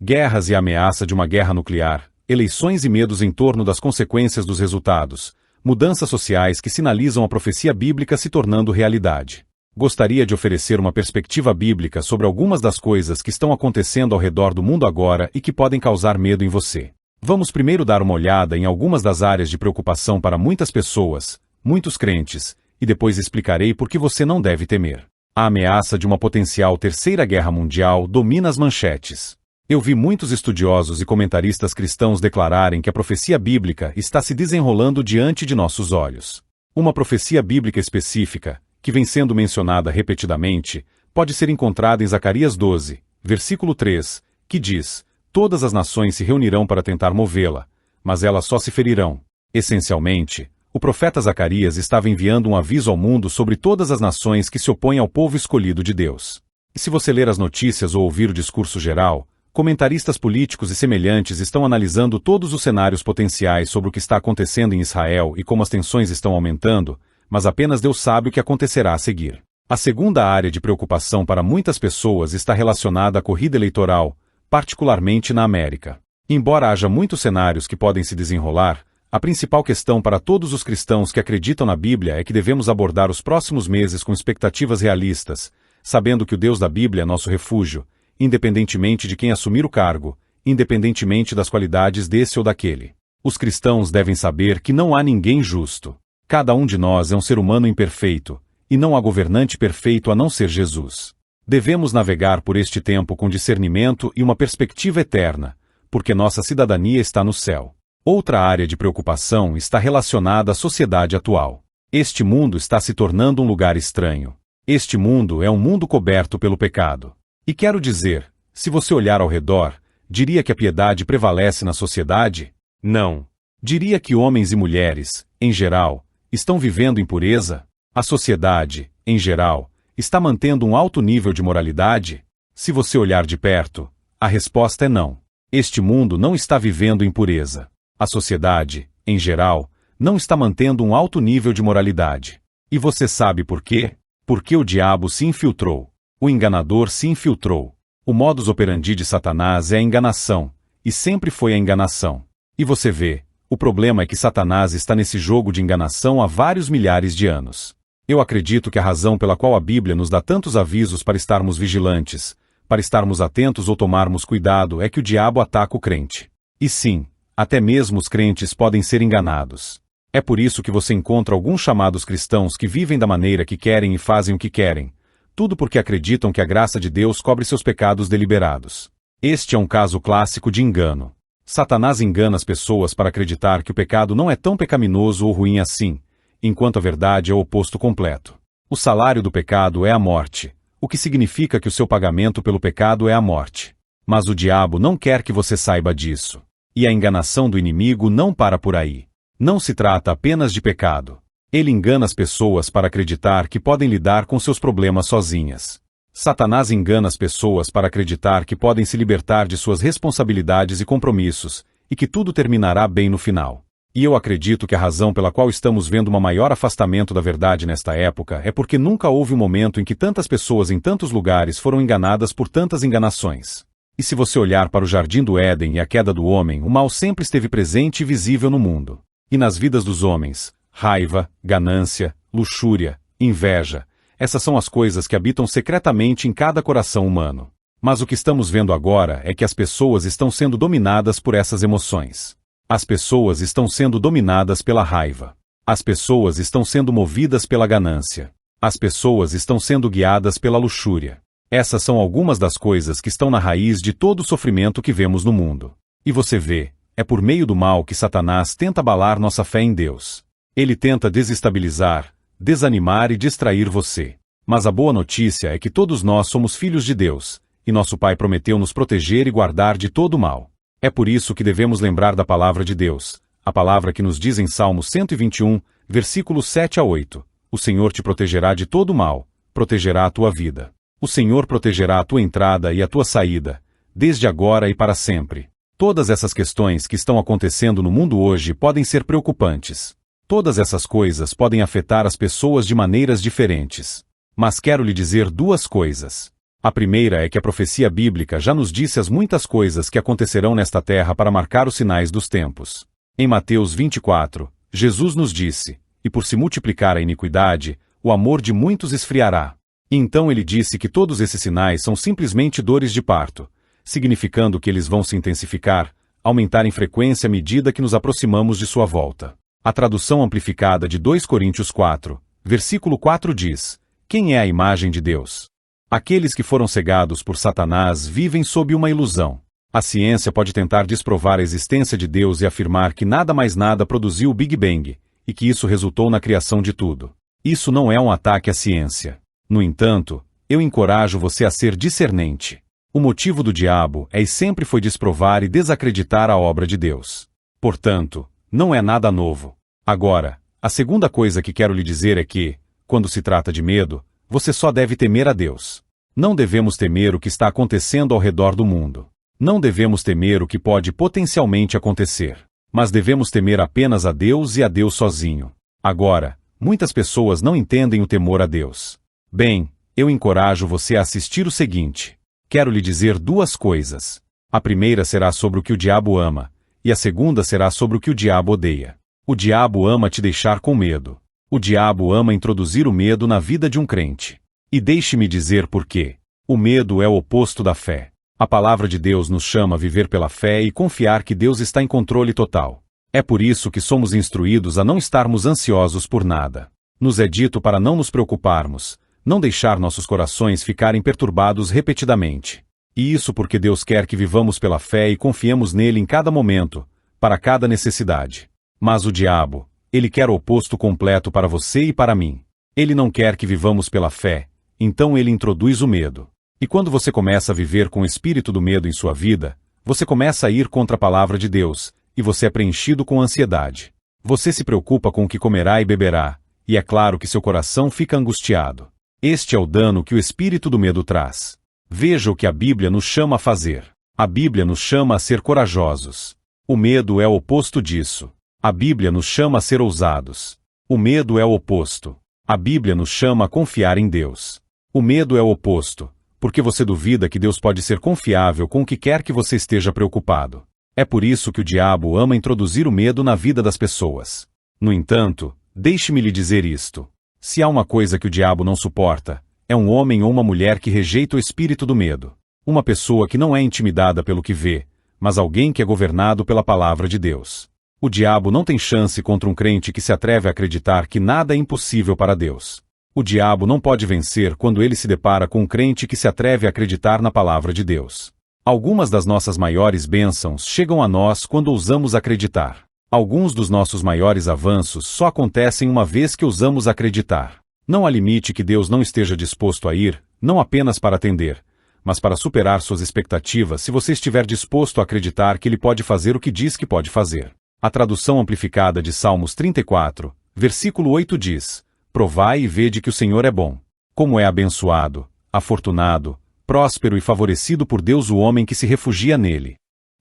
Guerras e a ameaça de uma guerra nuclear, eleições e medos em torno das consequências dos resultados, mudanças sociais que sinalizam a profecia bíblica se tornando realidade. Gostaria de oferecer uma perspectiva bíblica sobre algumas das coisas que estão acontecendo ao redor do mundo agora e que podem causar medo em você. Vamos primeiro dar uma olhada em algumas das áreas de preocupação para muitas pessoas, muitos crentes, e depois explicarei por que você não deve temer. A ameaça de uma potencial terceira guerra mundial domina as manchetes. Eu vi muitos estudiosos e comentaristas cristãos declararem que a profecia bíblica está se desenrolando diante de nossos olhos. Uma profecia bíblica específica, que vem sendo mencionada repetidamente, pode ser encontrada em Zacarias 12, versículo 3, que diz: todas as nações se reunirão para tentar movê-la, mas elas só se ferirão. Essencialmente, o profeta Zacarias estava enviando um aviso ao mundo sobre todas as nações que se opõem ao povo escolhido de Deus. E se você ler as notícias ou ouvir o discurso geral, comentaristas políticos e semelhantes estão analisando todos os cenários potenciais sobre o que está acontecendo em Israel e como as tensões estão aumentando, mas apenas Deus sabe o que acontecerá a seguir. A segunda área de preocupação para muitas pessoas está relacionada à corrida eleitoral, particularmente na América. Embora haja muitos cenários que podem se desenrolar, a principal questão para todos os cristãos que acreditam na Bíblia é que devemos abordar os próximos meses com expectativas realistas, sabendo que o Deus da Bíblia é nosso refúgio, independentemente de quem assumir o cargo, independentemente das qualidades desse ou daquele. Os cristãos devem saber que não há ninguém justo. Cada um de nós é um ser humano imperfeito, e não há governante perfeito a não ser Jesus. Devemos navegar por este tempo com discernimento e uma perspectiva eterna, porque nossa cidadania está no céu. Outra área de preocupação está relacionada à sociedade atual. Este mundo está se tornando um lugar estranho. Este mundo é um mundo coberto pelo pecado. E quero dizer, se você olhar ao redor, diria que a piedade prevalece na sociedade? Não. Diria que homens e mulheres, em geral, estão vivendo em pureza? A sociedade, em geral, está mantendo um alto nível de moralidade? Se você olhar de perto, a resposta é não. Este mundo não está vivendo em pureza. A sociedade, em geral, não está mantendo um alto nível de moralidade. E você sabe por quê? Porque o diabo se infiltrou. O enganador se infiltrou. O modus operandi de Satanás é a enganação, e sempre foi a enganação. E você vê, o problema é que Satanás está nesse jogo de enganação há vários milhares de anos. Eu acredito que a razão pela qual a Bíblia nos dá tantos avisos para estarmos vigilantes, para estarmos atentos ou tomarmos cuidado é que o diabo ataca o crente. E sim, até mesmo os crentes podem ser enganados. É por isso que você encontra alguns chamados cristãos que vivem da maneira que querem e fazem o que querem, tudo porque acreditam que a graça de Deus cobre seus pecados deliberados. Este é um caso clássico de engano. Satanás engana as pessoas para acreditar que o pecado não é tão pecaminoso ou ruim assim, enquanto a verdade é o oposto completo. O salário do pecado é a morte, o que significa que o seu pagamento pelo pecado é a morte. Mas o diabo não quer que você saiba disso. E a enganação do inimigo não para por aí. Não se trata apenas de pecado. Ele engana as pessoas para acreditar que podem lidar com seus problemas sozinhas. Satanás engana as pessoas para acreditar que podem se libertar de suas responsabilidades e compromissos, e que tudo terminará bem no final. E eu acredito que a razão pela qual estamos vendo um maior afastamento da verdade nesta época é porque nunca houve um momento em que tantas pessoas em tantos lugares foram enganadas por tantas enganações. E se você olhar para o Jardim do Éden e a queda do homem, o mal sempre esteve presente e visível no mundo. E nas vidas dos homens, raiva, ganância, luxúria, inveja, essas são as coisas que habitam secretamente em cada coração humano. Mas o que estamos vendo agora é que as pessoas estão sendo dominadas por essas emoções. As pessoas estão sendo dominadas pela raiva. As pessoas estão sendo movidas pela ganância. As pessoas estão sendo guiadas pela luxúria. Essas são algumas das coisas que estão na raiz de todo o sofrimento que vemos no mundo. E você vê, é por meio do mal que Satanás tenta abalar nossa fé em Deus. Ele tenta desestabilizar, desanimar e distrair você. Mas a boa notícia é que todos nós somos filhos de Deus, e nosso Pai prometeu nos proteger e guardar de todo o mal. É por isso que devemos lembrar da palavra de Deus, a palavra que nos diz em Salmo 121, versículos 7 a 8, o Senhor te protegerá de todo o mal, protegerá a tua vida. O Senhor protegerá a tua entrada e a tua saída, desde agora e para sempre. Todas essas questões que estão acontecendo no mundo hoje podem ser preocupantes. Todas essas coisas podem afetar as pessoas de maneiras diferentes. Mas quero lhe dizer duas coisas. A primeira é que a profecia bíblica já nos disse as muitas coisas que acontecerão nesta terra para marcar os sinais dos tempos. Em Mateus 24, Jesus nos disse: "E por se multiplicar a iniquidade, o amor de muitos esfriará." E então ele disse que todos esses sinais são simplesmente dores de parto, significando que eles vão se intensificar, aumentar em frequência à medida que nos aproximamos de sua volta. A tradução amplificada de 2 Coríntios 4, versículo 4 diz: "Quem é a imagem de Deus? Aqueles que foram cegados por Satanás vivem sob uma ilusão." A ciência pode tentar desprovar a existência de Deus e afirmar que nada mais nada produziu o Big Bang, e que isso resultou na criação de tudo. Isso não é um ataque à ciência. No entanto, eu encorajo você a ser discernente. O motivo do diabo é e sempre foi desprovar e desacreditar a obra de Deus. Portanto, não é nada novo. Agora, a segunda coisa que quero lhe dizer é que, quando se trata de medo, você só deve temer a Deus. Não devemos temer o que está acontecendo ao redor do mundo. Não devemos temer o que pode potencialmente acontecer. Mas devemos temer apenas a Deus e a Deus sozinho. Agora, muitas pessoas não entendem o temor a Deus. Bem, eu encorajo você a assistir o seguinte. Quero lhe dizer duas coisas. A primeira será sobre o que o diabo ama, e a segunda será sobre o que o diabo odeia. O diabo ama te deixar com medo. O diabo ama introduzir o medo na vida de um crente. E deixe-me dizer por quê. O medo é o oposto da fé. A palavra de Deus nos chama a viver pela fé e confiar que Deus está em controle total. É por isso que somos instruídos a não estarmos ansiosos por nada. Nos é dito para não nos preocuparmos, não deixar nossos corações ficarem perturbados repetidamente. E isso porque Deus quer que vivamos pela fé e confiemos nele em cada momento, para cada necessidade. Mas o diabo, ele quer o oposto completo para você e para mim. Ele não quer que vivamos pela fé, então ele introduz o medo. E quando você começa a viver com o espírito do medo em sua vida, você começa a ir contra a palavra de Deus, e você é preenchido com ansiedade. Você se preocupa com o que comerá e beberá, e é claro que seu coração fica angustiado. Este é o dano que o espírito do medo traz. Veja o que a Bíblia nos chama a fazer. A Bíblia nos chama a ser corajosos. O medo é o oposto disso. A Bíblia nos chama a ser ousados. O medo é o oposto. A Bíblia nos chama a confiar em Deus. O medo é o oposto, porque você duvida que Deus pode ser confiável com o que quer que você esteja preocupado. É por isso que o diabo ama introduzir o medo na vida das pessoas. No entanto, deixe-me lhe dizer isto. Se há uma coisa que o diabo não suporta, é um homem ou uma mulher que rejeita o espírito do medo. Uma pessoa que não é intimidada pelo que vê, mas alguém que é governado pela palavra de Deus. O diabo não tem chance contra um crente que se atreve a acreditar que nada é impossível para Deus. O diabo não pode vencer quando ele se depara com um crente que se atreve a acreditar na palavra de Deus. Algumas das nossas maiores bênçãos chegam a nós quando ousamos acreditar. Alguns dos nossos maiores avanços só acontecem uma vez que ousamos acreditar. Não há limite que Deus não esteja disposto a ir, não apenas para atender, mas para superar suas expectativas se você estiver disposto a acreditar que Ele pode fazer o que diz que pode fazer. A tradução amplificada de Salmos 34, versículo 8 diz: "Provai e vede que o Senhor é bom. Como é abençoado, afortunado, próspero e favorecido por Deus o homem que se refugia nele."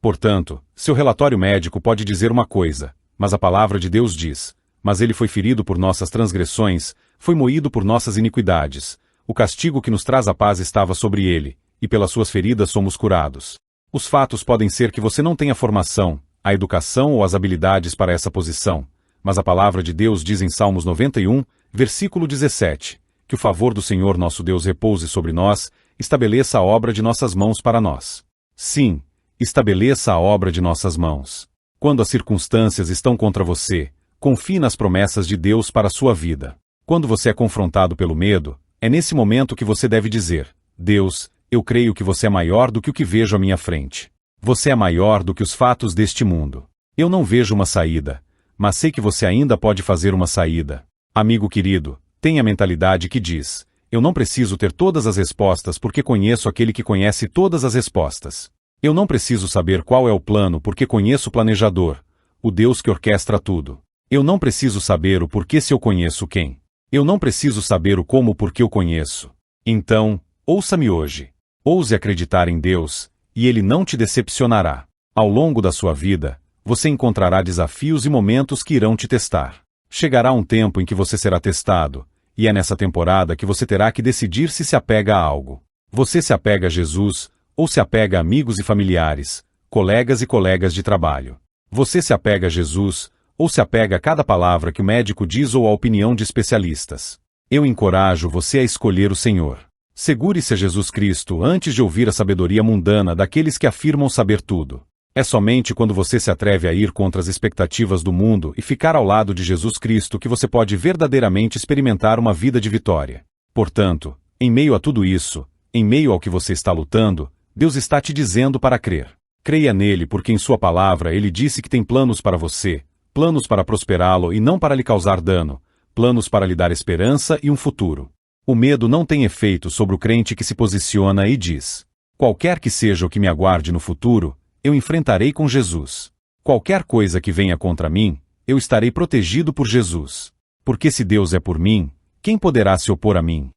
Portanto, seu relatório médico pode dizer uma coisa, mas a palavra de Deus diz: "Mas ele foi ferido por nossas transgressões, foi moído por nossas iniquidades. O castigo que nos traz a paz estava sobre ele, e pelas suas feridas somos curados." Os fatos podem ser que você não tenha formação, a educação ou as habilidades para essa posição, mas a palavra de Deus diz em Salmos 91, versículo 17, que o favor do Senhor nosso Deus repouse sobre nós, estabeleça a obra de nossas mãos para nós. Sim, estabeleça a obra de nossas mãos. Quando as circunstâncias estão contra você, confie nas promessas de Deus para a sua vida. Quando você é confrontado pelo medo, é nesse momento que você deve dizer: "Deus, eu creio que você é maior do que o que vejo à minha frente. Você é maior do que os fatos deste mundo. Eu não vejo uma saída, mas sei que você ainda pode fazer uma saída." Amigo querido, tenha a mentalidade que diz: "Eu não preciso ter todas as respostas porque conheço aquele que conhece todas as respostas. Eu não preciso saber qual é o plano porque conheço o planejador, o Deus que orquestra tudo. Eu não preciso saber o porquê se eu conheço quem. Eu não preciso saber o como porque eu conheço." Então, ouça-me hoje. Ouse acreditar em Deus, e Ele não te decepcionará. Ao longo da sua vida, você encontrará desafios e momentos que irão te testar. Chegará um tempo em que você será testado, e é nessa temporada que você terá que decidir se apega a algo. Você se apega a Jesus, ou se apega a amigos e familiares, colegas e colegas de trabalho? Você se apega a Jesus, ou se apega a cada palavra que o médico diz ou à opinião de especialistas? Eu encorajo você a escolher o Senhor. Segure-se a Jesus Cristo antes de ouvir a sabedoria mundana daqueles que afirmam saber tudo. É somente quando você se atreve a ir contra as expectativas do mundo e ficar ao lado de Jesus Cristo que você pode verdadeiramente experimentar uma vida de vitória. Portanto, em meio a tudo isso, em meio ao que você está lutando, Deus está te dizendo para crer. Creia nele porque em sua palavra ele disse que tem planos para você, planos para prosperá-lo e não para lhe causar dano, planos para lhe dar esperança e um futuro. O medo não tem efeito sobre o crente que se posiciona e diz: qualquer que seja o que me aguarde no futuro, eu enfrentarei com Jesus. Qualquer coisa que venha contra mim, eu estarei protegido por Jesus. Porque se Deus é por mim, quem poderá se opor a mim?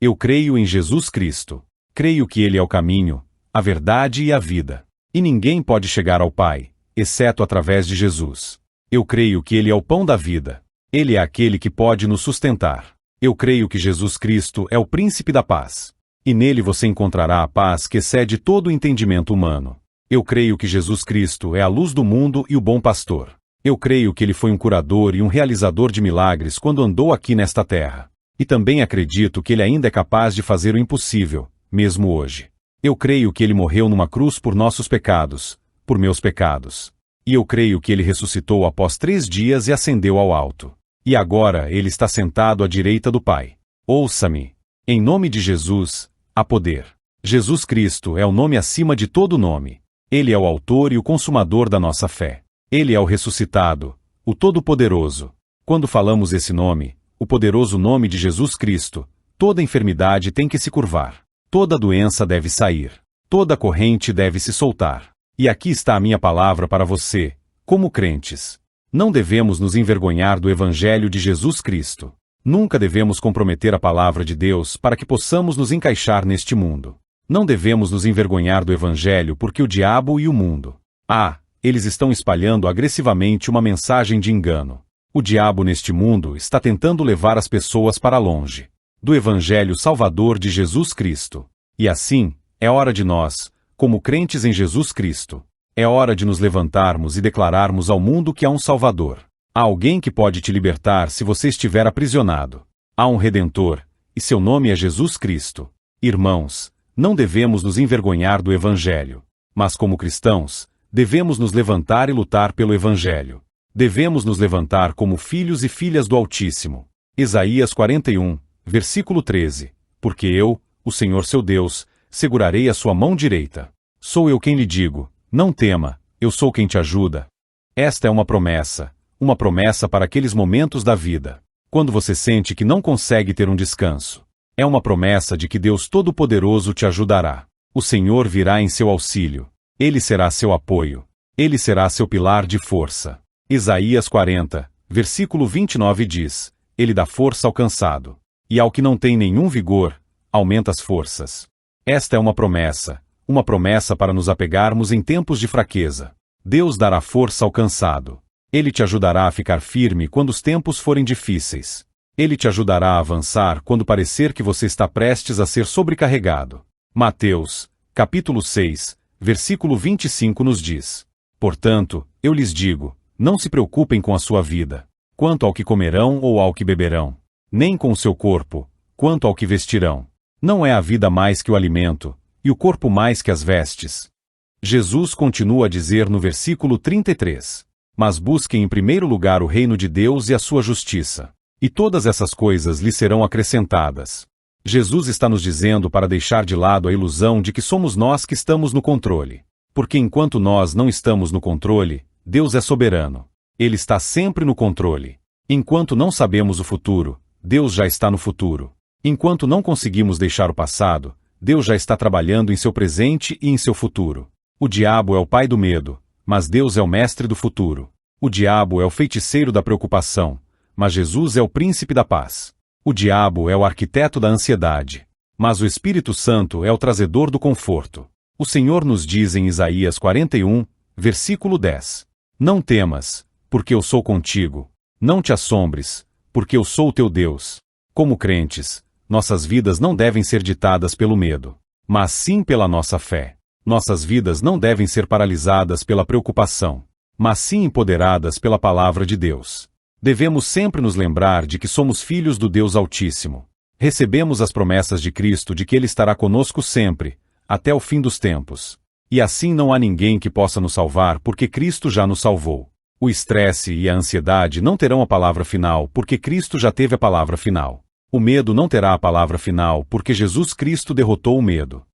Eu creio em Jesus Cristo. Creio que Ele é o caminho, a verdade e a vida. E ninguém pode chegar ao Pai, exceto através de Jesus. Eu creio que Ele é o pão da vida. Ele é aquele que pode nos sustentar. Eu creio que Jesus Cristo é o príncipe da paz. E nele você encontrará a paz que excede todo o entendimento humano. Eu creio que Jesus Cristo é a luz do mundo e o bom pastor. Eu creio que ele foi um curador e um realizador de milagres quando andou aqui nesta terra. E também acredito que ele ainda é capaz de fazer o impossível, mesmo hoje. Eu creio que ele morreu numa cruz por nossos pecados, por meus pecados. E eu creio que ele ressuscitou após 3 dias e ascendeu ao alto. E agora ele está sentado à direita do Pai. Ouça-me. Em nome de Jesus, há poder. Jesus Cristo é o nome acima de todo nome. Ele é o autor e o consumador da nossa fé. Ele é o ressuscitado, o Todo-Poderoso. Quando falamos esse nome, o poderoso nome de Jesus Cristo, toda enfermidade tem que se curvar. Toda doença deve sair. Toda corrente deve se soltar. E aqui está a minha palavra para você, como crentes. Não devemos nos envergonhar do Evangelho de Jesus Cristo. Nunca devemos comprometer a palavra de Deus para que possamos nos encaixar neste mundo. Não devemos nos envergonhar do Evangelho porque o diabo e o mundo, eles estão espalhando agressivamente uma mensagem de engano. O diabo neste mundo está tentando levar as pessoas para longe do Evangelho Salvador de Jesus Cristo. E assim, é hora de nós, como crentes em Jesus Cristo, é hora de nos levantarmos e declararmos ao mundo que há um Salvador. Há alguém que pode te libertar se você estiver aprisionado. Há um Redentor, e seu nome é Jesus Cristo. Irmãos, não devemos nos envergonhar do Evangelho. Mas como cristãos, devemos nos levantar e lutar pelo Evangelho. Devemos nos levantar como filhos e filhas do Altíssimo. Isaías 41, versículo 13. Porque eu, o Senhor seu Deus, segurarei a sua mão direita. Sou eu quem lhe digo, não tema, eu sou quem te ajuda. Esta é uma promessa para aqueles momentos da vida, quando você sente que não consegue ter um descanso. É uma promessa de que Deus Todo-Poderoso te ajudará. O Senhor virá em seu auxílio. Ele será seu apoio. Ele será seu pilar de força. Isaías 40, versículo 29 diz: Ele dá força ao cansado. E ao que não tem nenhum vigor, aumenta as forças. Esta é uma promessa para nos apegarmos em tempos de fraqueza. Deus dará força ao cansado. Ele te ajudará a ficar firme quando os tempos forem difíceis. Ele te ajudará a avançar quando parecer que você está prestes a ser sobrecarregado. Mateus, capítulo 6, versículo 25 nos diz: Portanto, eu lhes digo, não se preocupem com a sua vida, quanto ao que comerão ou ao que beberão, nem com o seu corpo, quanto ao que vestirão. Não é a vida mais que o alimento, e o corpo mais que as vestes? Jesus continua a dizer no versículo 33, Mas busquem em primeiro lugar o reino de Deus e a sua justiça, e todas essas coisas lhe serão acrescentadas. Jesus está nos dizendo para deixar de lado a ilusão de que somos nós que estamos no controle. Porque enquanto nós não estamos no controle, Deus é soberano. Ele está sempre no controle. Enquanto não sabemos o futuro, Deus já está no futuro. Enquanto não conseguimos deixar o passado, Deus já está trabalhando em seu presente e em seu futuro. O diabo é o pai do medo, mas Deus é o mestre do futuro. O diabo é o feiticeiro da preocupação, mas Jesus é o príncipe da paz. O diabo é o arquiteto da ansiedade, mas o Espírito Santo é o trazedor do conforto. O Senhor nos diz em Isaías 41, versículo 10. Não temas, porque eu sou contigo. Não te assombres, porque eu sou o teu Deus. Como crentes, nossas vidas não devem ser ditadas pelo medo. mas sim pela nossa fé. Nossas vidas não devem ser paralisadas pela preocupação, mas sim empoderadas pela palavra de Deus. Devemos sempre nos lembrar de que somos filhos do Deus Altíssimo. Recebemos as promessas de Cristo de que Ele estará conosco sempre, até o fim dos tempos. E assim não há ninguém que possa nos salvar porque Cristo já nos salvou. O estresse e a ansiedade não terão a palavra final porque Cristo já teve a palavra final. O medo não terá a palavra final porque Jesus Cristo derrotou o medo.